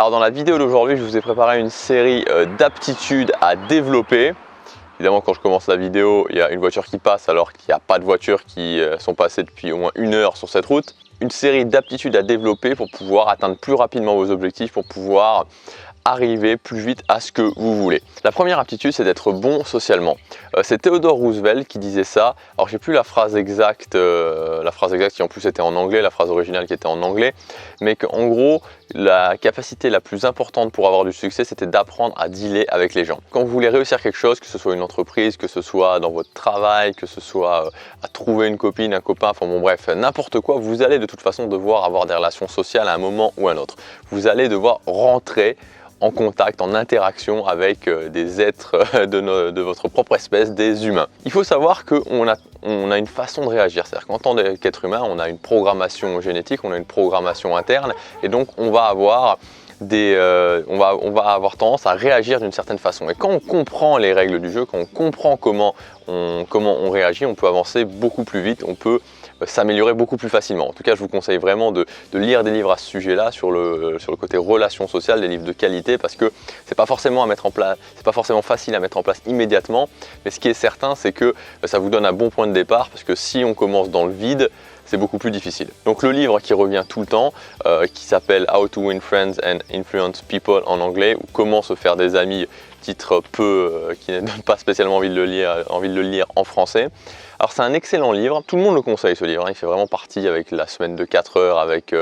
Alors dans la vidéo d'aujourd'hui, je vous ai préparé une série d'aptitudes à développer. Évidemment, quand je commence la vidéo, il y a une voiture qui passe alors qu'il n'y a pas de voitures qui sont passées depuis au moins 1 heure sur cette route. Une série d'aptitudes à développer pour pouvoir atteindre plus rapidement vos objectifs, pour pouvoir arriver plus vite à ce que vous voulez. La première aptitude, c'est d'être bon socialement. C'est Theodore Roosevelt qui disait ça. Alors j'ai plus la phrase exacte qui en plus était en anglais, la phrase originale qui était en anglais, mais qu'en gros, la capacité la plus importante pour avoir du succès, c'était d'apprendre à dealer avec les gens. Quand vous voulez réussir quelque chose, que ce soit une entreprise, que ce soit dans votre travail, que ce soit à trouver une copine, un copain, enfin bon bref, n'importe quoi, vous allez de toute façon devoir avoir des relations sociales à un moment ou à un autre. Vous allez devoir rentrer en contact, en interaction avec des êtres de votre propre espèce, des humains. Il faut savoir qu'on a une façon de réagir, c'est-à-dire qu'en tant qu'être humain, on a une programmation génétique, on a une programmation interne, et donc on va avoir tendance à réagir d'une certaine façon. Et quand on comprend les règles du jeu, quand on comprend comment on réagit, on peut avancer beaucoup plus vite, on peut s'améliorer beaucoup plus facilement. En tout cas, je vous conseille vraiment de lire des livres à ce sujet-là, sur le côté relations sociales, des livres de qualité, parce que c'est pas forcément facile à mettre en place immédiatement, mais ce qui est certain, c'est que ça vous donne un bon point de départ, parce que si on commence dans le vide, c'est beaucoup plus difficile. Donc le livre qui revient tout le temps, qui s'appelle How to Win Friends and Influence People en anglais, ou Comment se faire des amis, titre qui ne donne pas spécialement envie de le lire en français. Alors c'est un excellent livre, tout le monde le conseille ce livre, hein. Il fait vraiment partie avec la semaine de 4 heures, avec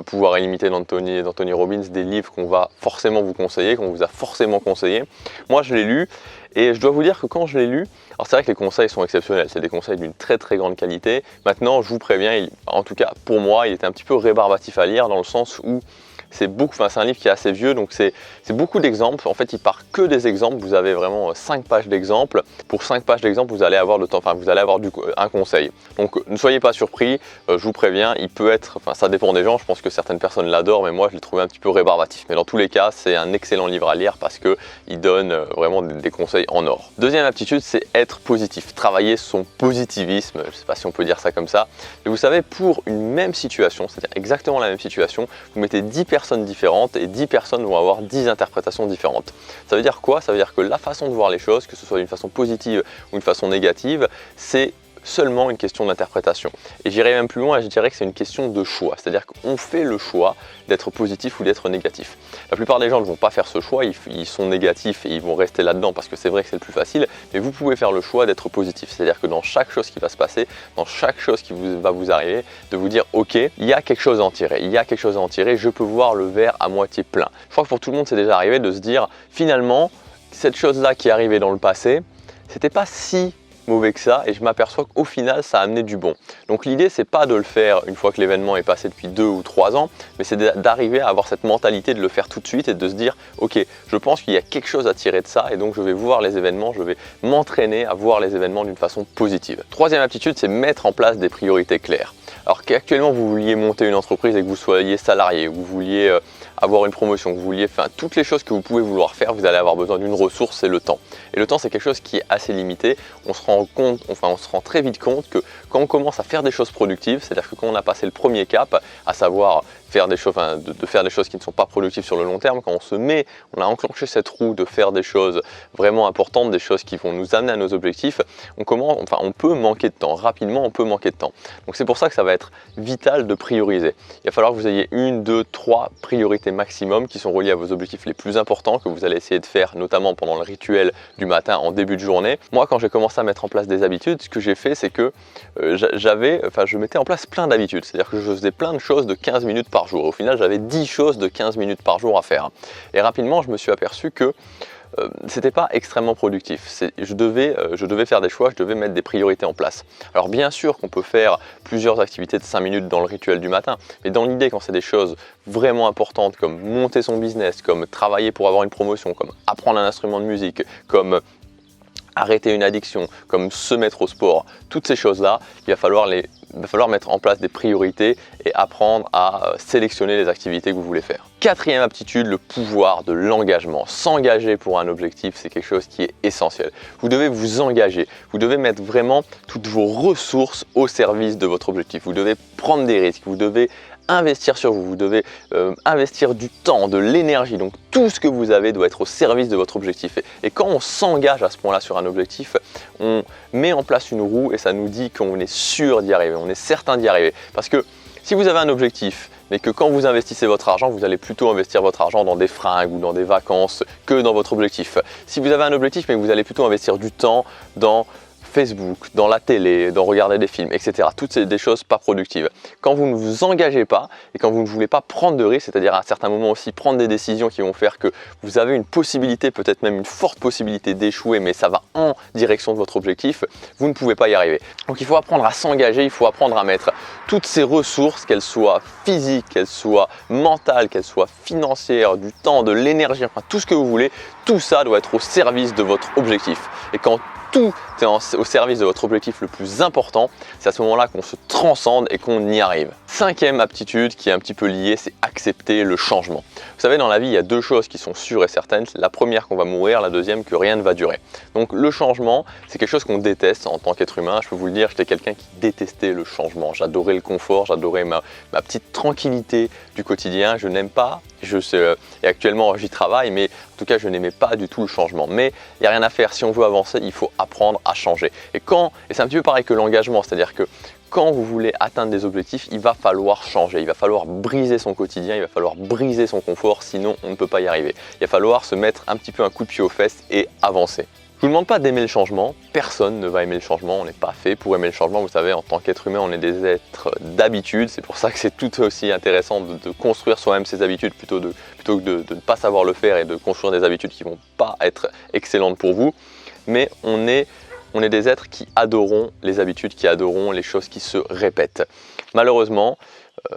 Pouvoir illimité d'Anthony Robbins, des livres qu'on va forcément vous conseiller, qu'on vous a forcément conseillé. Moi je l'ai lu et je dois vous dire que quand je l'ai lu, alors c'est vrai que les conseils sont exceptionnels, c'est des conseils d'une très très grande qualité. Maintenant je vous préviens, en tout cas pour moi, il était un petit peu rébarbatif à lire dans le sens où c'est un livre qui est assez vieux, donc c'est beaucoup d'exemples. En fait, il part que des exemples. Vous avez vraiment 5 pages d'exemples. Pour 5 pages d'exemples, vous allez avoir un conseil. Donc, ne soyez pas surpris. Je vous préviens, il peut être, ça dépend des gens. Je pense que certaines personnes l'adorent, mais moi, je l'ai trouvé un petit peu rébarbatif. Mais dans tous les cas, c'est un excellent livre à lire parce que il donne vraiment des conseils en or. Deuxième aptitude, c'est être positif. Travailler son positivisme. Je ne sais pas si on peut dire ça comme ça. Mais vous savez, pour une même situation, c'est-à-dire exactement la même situation, vous mettez 10 personnes différentes et 10 personnes vont avoir 10 interprétations différentes. Ça veut dire quoi? Ça veut dire que la façon de voir les choses, que ce soit d'une façon positive ou une façon négative, c'est seulement une question d'interprétation. Et j'irai même plus loin et je dirais que c'est une question de choix. C'est-à-dire qu'on fait le choix d'être positif ou d'être négatif. La plupart des gens ne vont pas faire ce choix, ils sont négatifs et ils vont rester là-dedans parce que c'est vrai que c'est le plus facile, mais vous pouvez faire le choix d'être positif. C'est-à-dire que dans chaque chose qui va se passer, dans chaque chose qui va vous arriver, de vous dire ok, il y a quelque chose à en tirer, je peux voir le verre à moitié plein. Je crois que pour tout le monde c'est déjà arrivé de se dire finalement, cette chose-là qui est arrivée dans le passé, c'était pas si mauvais que ça et je m'aperçois qu'au final ça a amené du bon. Donc l'idée c'est pas de le faire une fois que l'événement est passé depuis 2 ou 3 ans, mais c'est d'arriver à avoir cette mentalité de le faire tout de suite et de se dire ok, je pense qu'il y a quelque chose à tirer de ça et donc je vais voir les événements, je vais m'entraîner à voir les événements d'une façon positive. Troisième aptitude, c'est mettre en place des priorités claires. Alors qu'actuellement vous vouliez monter une entreprise et que vous soyez salarié, vous vouliez avoir une promotion, que vous vouliez faire toutes les choses que vous pouvez vouloir faire, vous allez avoir besoin d'une ressource, c'est le temps. Et le temps c'est quelque chose qui est assez limité. On se rend très vite compte que quand on commence à faire des choses productives, c'est-à-dire que quand on a passé le premier cap, à savoir faire des choses, de faire des choses qui ne sont pas productives sur le long terme, quand on a enclenché cette roue de faire des choses vraiment importantes, des choses qui vont nous amener à nos objectifs, on peut manquer de temps, rapidement on peut manquer de temps. Donc c'est pour ça que ça va être vital de prioriser. Il va falloir que vous ayez 1, 2, 3 priorités maximum qui sont reliées à vos objectifs les plus importants que vous allez essayer de faire, notamment pendant le rituel du matin en début de journée. Moi quand j'ai commencé à mettre en place des habitudes, ce que j'ai fait c'est que je mettais en place plein d'habitudes, c'est-à-dire que je faisais plein de choses de 15 minutes par jour. Au final, j'avais 10 choses de 15 minutes par jour à faire. Et rapidement, je me suis aperçu que c'était pas extrêmement productif. Je devais faire des choix, je devais mettre des priorités en place. Alors bien sûr qu'on peut faire plusieurs activités de 5 minutes dans le rituel du matin, mais dans l'idée, quand c'est des choses vraiment importantes comme monter son business, comme travailler pour avoir une promotion, comme apprendre un instrument de musique, comme arrêter une addiction, comme se mettre au sport, toutes ces choses-là, il va falloir mettre en place des priorités et apprendre à sélectionner les activités que vous voulez faire. Quatrième aptitude, le pouvoir de l'engagement. S'engager pour un objectif, c'est quelque chose qui est essentiel. Vous devez vous engager, vous devez mettre vraiment toutes vos ressources au service de votre objectif. Vous devez prendre des risques, vous devez investir sur vous, vous devez investir du temps, de l'énergie. Donc tout ce que vous avez doit être au service de votre objectif. Et quand on s'engage à ce point-là sur un objectif, on met en place une roue et ça nous dit qu'on est sûr d'y arriver, on est certain d'y arriver. Parce que si vous avez un objectif, mais que quand vous investissez votre argent, vous allez plutôt investir votre argent dans des fringues ou dans des vacances que dans votre objectif. Si vous avez un objectif, mais que vous allez plutôt investir du temps dans Facebook, dans la télé, dans regarder des films, etc. Toutes ces des choses pas productives. Quand vous ne vous engagez pas et quand vous ne voulez pas prendre de risques, c'est-à-dire à un certain moment aussi prendre des décisions qui vont faire que vous avez une possibilité, peut-être même une forte possibilité d'échouer, mais ça va en direction de votre objectif, vous ne pouvez pas y arriver. Donc il faut apprendre à s'engager, il faut apprendre à mettre toutes ces ressources, qu'elles soient physiques, qu'elles soient mentales, qu'elles soient financières, du temps, de l'énergie, enfin tout ce que vous voulez, tout ça doit être au service de votre objectif. Et quand tout est au service de votre objectif le plus important, c'est à ce moment-là qu'on se transcende et qu'on y arrive. Cinquième aptitude qui est un petit peu liée, c'est accepter le changement. Vous savez, dans la vie, il y a deux choses qui sont sûres et certaines. La première, qu'on va mourir, la deuxième, que rien ne va durer. Donc le changement, c'est quelque chose qu'on déteste en tant qu'être humain. Je peux vous le dire, j'étais quelqu'un qui détestait le changement. J'adorais le confort, j'adorais ma petite tranquillité du quotidien. Je n'aime pas, et actuellement j'y travaille, mais en tout cas je n'aimais pas du tout le changement. Mais il n'y a rien à faire, si on veut avancer, il faut apprendre à changer. Et c'est un petit peu pareil que l'engagement, c'est-à-dire que quand vous voulez atteindre des objectifs, il va falloir changer, il va falloir briser son quotidien, il va falloir briser son confort, sinon on ne peut pas y arriver. Il va falloir se mettre un petit peu un coup de pied aux fesses et avancer. Je ne vous demande pas d'aimer le changement, personne ne va aimer le changement, on n'est pas fait pour aimer le changement. Vous savez, en tant qu'être humain, on est des êtres d'habitude, c'est pour ça que c'est tout aussi intéressant de construire soi-même ses habitudes plutôt que de ne pas savoir le faire et de construire des habitudes qui ne vont pas être excellentes pour vous. Mais on est des êtres qui adorons les habitudes, qui adorons les choses qui se répètent. Malheureusement,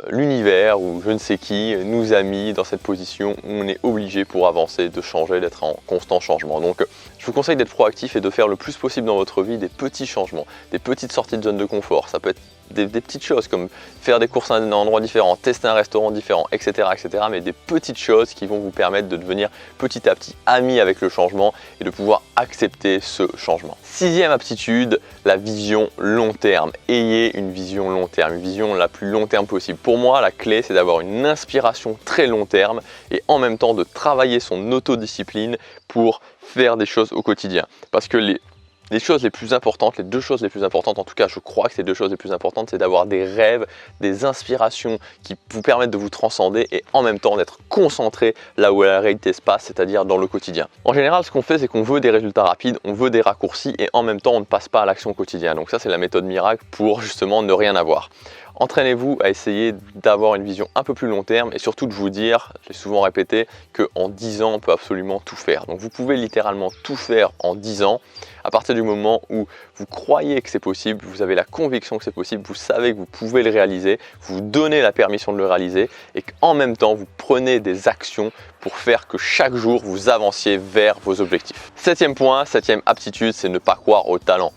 l'univers ou je ne sais qui nous a mis dans cette position où on est obligé pour avancer de changer, d'être en constant changement. Donc je vous conseille d'être proactif et de faire le plus possible dans votre vie des petits changements, des petites sorties de zone de confort. Ça peut être des petites choses comme faire des courses à un endroit différent, tester un restaurant différent, etc., etc. Mais des petites choses qui vont vous permettre de devenir petit à petit ami avec le changement et de pouvoir accepter ce changement. Sixième aptitude, la vision long terme. Ayez une vision long terme, une vision la plus long terme possible. Pour moi, la clé, c'est d'avoir une inspiration très long terme et en même temps de travailler son autodiscipline pour faire des choses au quotidien. Parce que les choses les plus importantes, les deux choses les plus importantes, en tout cas je crois que c'est deux choses les plus importantes, c'est d'avoir des rêves, des inspirations qui vous permettent de vous transcender et en même temps d'être concentré là où la réalité se passe, c'est-à-dire dans le quotidien. En général, ce qu'on fait, c'est qu'on veut des résultats rapides, on veut des raccourcis et en même temps on ne passe pas à l'action quotidienne. Donc ça, c'est la méthode miracle pour justement ne rien avoir. Entraînez-vous à essayer d'avoir une vision un peu plus long terme et surtout de vous dire, j'ai souvent répété, qu'en 10 ans, on peut absolument tout faire. Donc vous pouvez littéralement tout faire en 10 ans à partir du moment où vous croyez que c'est possible, vous avez la conviction que c'est possible, vous savez que vous pouvez le réaliser, vous vous donnez la permission de le réaliser et qu'en même temps, vous prenez des actions pour faire que chaque jour, vous avanciez vers vos objectifs. Septième point, septième aptitude, c'est ne pas croire au talent.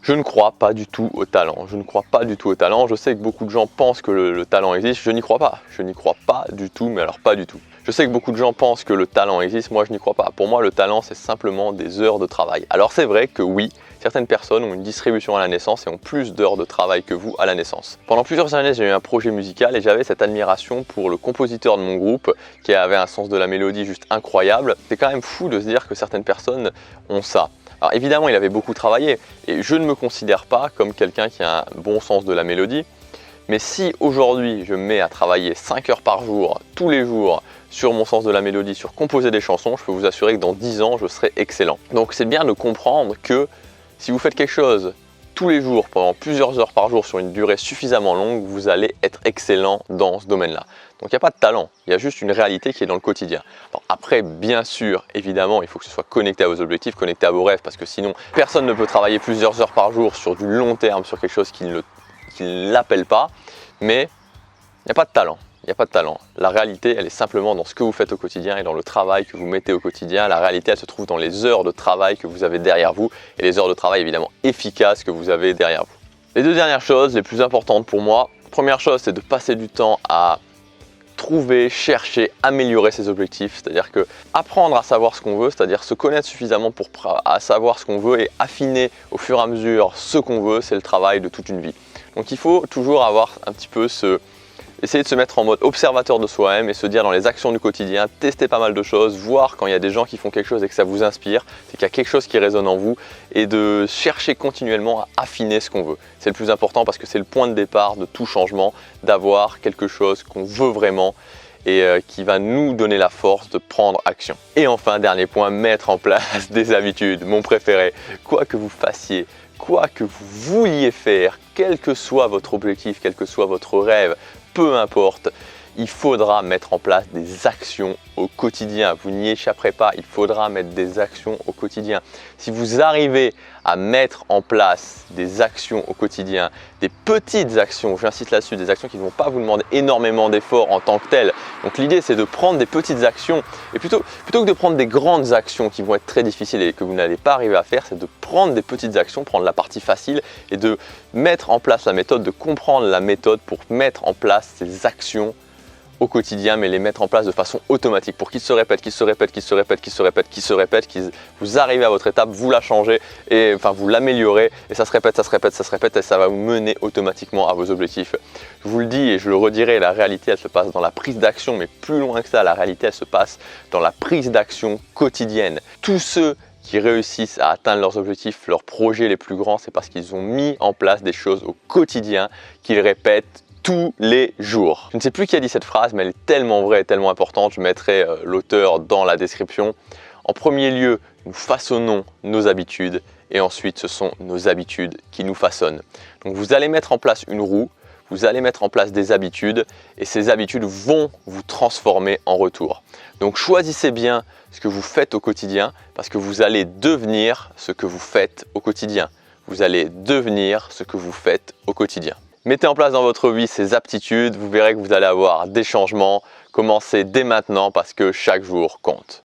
Je ne crois pas du tout au talent. Je ne crois pas du tout au talent. Je sais que beaucoup de gens pensent que le talent existe. Je n'y crois pas. Je n'y crois pas du tout, mais alors pas du tout. Je sais que beaucoup de gens pensent que le talent existe. Moi, je n'y crois pas. Pour moi, le talent, c'est simplement des heures de travail. Alors, c'est vrai que oui, certaines personnes ont une distribution à la naissance et ont plus d'heures de travail que vous à la naissance. Pendant plusieurs années, j'ai eu un projet musical et j'avais cette admiration pour le compositeur de mon groupe qui avait un sens de la mélodie juste incroyable. C'est quand même fou de se dire que certaines personnes ont ça. Alors évidemment, il avait beaucoup travaillé et je ne me considère pas comme quelqu'un qui a un bon sens de la mélodie. Mais si aujourd'hui, je me mets à travailler 5 heures par jour, tous les jours, sur mon sens de la mélodie, sur composer des chansons, je peux vous assurer que dans 10 ans, je serai excellent. Donc c'est bien de comprendre que si vous faites quelque chose tous les jours, pendant plusieurs heures par jour, sur une durée suffisamment longue, vous allez être excellent dans ce domaine-là. Donc il n'y a pas de talent, il y a juste une réalité qui est dans le quotidien. Alors, après, bien sûr, évidemment, il faut que ce soit connecté à vos objectifs, connecté à vos rêves, parce que sinon, personne ne peut travailler plusieurs heures par jour sur du long terme, sur quelque chose qui ne l'appelle pas, mais il n'y a pas de talent. Il n'y a pas de talent. La réalité, elle est simplement dans ce que vous faites au quotidien et dans le travail que vous mettez au quotidien. La réalité, elle se trouve dans les heures de travail que vous avez derrière vous et les heures de travail évidemment efficaces que vous avez derrière vous. Les deux dernières choses les plus importantes pour moi, première chose, c'est de passer du temps à trouver, chercher, améliorer ses objectifs, c'est-à-dire que apprendre à savoir ce qu'on veut, c'est-à-dire se connaître suffisamment pour savoir ce qu'on veut et affiner au fur et à mesure ce qu'on veut, c'est le travail de toute une vie. Donc il faut toujours avoir un petit peu essayer de se mettre en mode observateur de soi-même et se dire dans les actions du quotidien, tester pas mal de choses, voir quand il y a des gens qui font quelque chose et que ça vous inspire, c'est qu'il y a quelque chose qui résonne en vous et de chercher continuellement à affiner ce qu'on veut. C'est le plus important parce que c'est le point de départ de tout changement, d'avoir quelque chose qu'on veut vraiment et qui va nous donner la force de prendre action. Et enfin, dernier point, mettre en place des habitudes, mon préféré. Quoi que vous fassiez, quoi que vous vouliez faire, quel que soit votre objectif, quel que soit votre rêve, peu importe, il faudra mettre en place des actions au quotidien. Vous n'y échapperez pas, il faudra mettre des actions au quotidien. Si vous arrivez à mettre en place des actions au quotidien, des petites actions, j'insiste là-dessus, des actions qui ne vont pas vous demander énormément d'efforts en tant que telles. Donc l'idée c'est de prendre des petites actions et plutôt que de prendre des grandes actions qui vont être très difficiles et que vous n'allez pas arriver à faire, c'est de prendre des petites actions, prendre la partie facile et de mettre en place la méthode, de comprendre la méthode pour mettre en place ces actions au quotidien, mais les mettre en place de façon automatique pour qu'ils se répètent, qu'ils se répètent, qu'ils se répètent, qu'ils se répètent, qu'ils se répètent, vous arrivez à votre étape, vous la changez et enfin vous l'améliorez et ça se répète, ça se répète, ça se répète et ça va vous mener automatiquement à vos objectifs. Je vous le dis et je le redirai, la réalité elle se passe dans la prise d'action, mais plus loin que ça, la réalité elle se passe dans la prise d'action quotidienne. Tous ceux qui réussissent à atteindre leurs objectifs, leurs projets les plus grands, c'est parce qu'ils ont mis en place des choses au quotidien qu'ils répètent tous les jours. Je ne sais plus qui a dit cette phrase, mais elle est tellement vraie et tellement importante. Je mettrai l'auteur dans la description. En premier lieu, nous façonnons nos habitudes et ensuite, ce sont nos habitudes qui nous façonnent. Donc, vous allez mettre en place une roue, vous allez mettre en place des habitudes et ces habitudes vont vous transformer en retour. Donc, choisissez bien ce que vous faites au quotidien parce que vous allez devenir ce que vous faites au quotidien. Vous allez devenir ce que vous faites au quotidien. Mettez en place dans votre vie ces aptitudes, vous verrez que vous allez avoir des changements. Commencez dès maintenant parce que chaque jour compte.